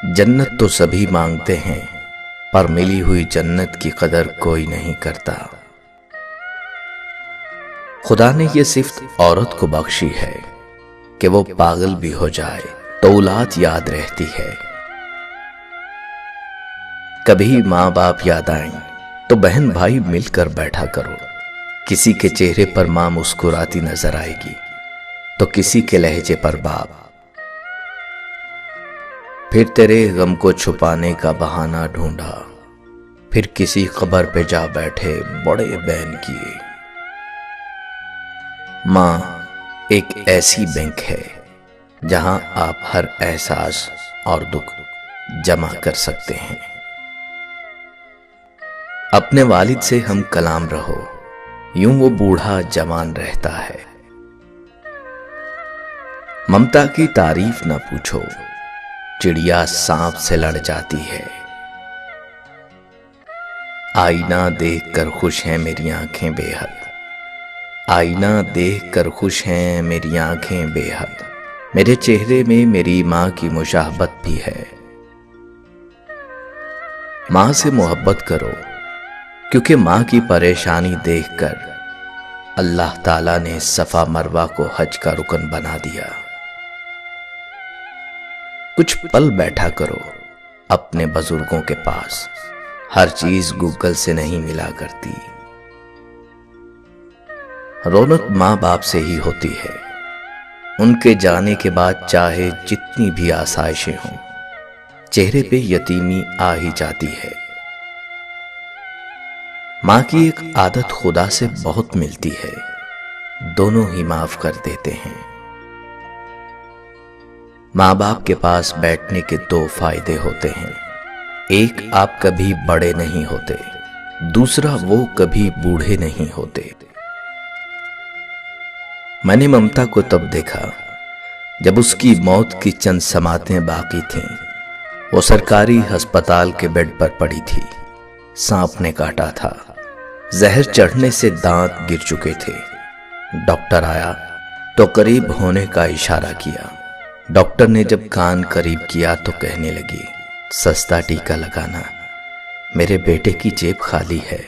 जन्नत तो सभी मांगते हैं, पर मिली हुई जन्नत की कदर कोई नहीं करता। खुदा ने ये सिफ्त औरत को बख्शी है कि वो पागल भी हो जाए तो औलाद याद रहती है। कभी माँ बाप याद आए तो बहन भाई मिलकर बैठा करो। किसी के चेहरे पर माँ मुस्कुराती नजर आएगी तो किसी के लहजे पर बाप। फिर तेरे गम को छुपाने का बहाना ढूंढा, फिर किसी कब्र पे जा बैठे बड़े बैन किए। माँ एक ऐसी बैंक है जहां आप हर एहसास और दुख जमा कर सकते हैं। अपने वालिद से हम कलाम रहो, यूं वो बूढ़ा जवान रहता है। ममता की तारीफ न पूछो, चिड़िया सांप से लड़ जाती है। आईना देखकर खुश हैं मेरी आंखें बेहद, आईना देखकर खुश हैं मेरी आंखें बेहद। मेरे चेहरे में मेरी माँ की मुशाहबत भी है। माँ से मोहब्बत करो, क्योंकि माँ की परेशानी देखकर अल्लाह ताला ने सफा मरवा को हज का रुकन बना दिया। कुछ पल बैठा करो अपने बुजुर्गों के पास, हर चीज गूगल से नहीं मिला करती। रौनक माँ बाप से ही होती है। उनके जाने के बाद चाहे जितनी भी आसाइशें हों, चेहरे पे यतीमी आ ही जाती है। माँ की एक आदत खुदा से बहुत मिलती है, दोनों ही माफ कर देते हैं। माँ बाप के पास बैठने के दो फायदे होते हैं। एक, आप कभी बड़े नहीं होते, दूसरा वो कभी बूढ़े नहीं होते। मैंने ममता को तब देखा जब उसकी मौत की चंद समातें बाकी थीं। वो सरकारी अस्पताल के बेड पर पड़ी थी। सांप ने काटा था, जहर चढ़ने से दांत गिर चुके थे। डॉक्टर आया तो करीब होने का इशारा किया। डॉक्टर ने जब कान करीब किया तो कहने लगी, सस्ता टीका लगाना, मेरे बेटे की जेब खाली है।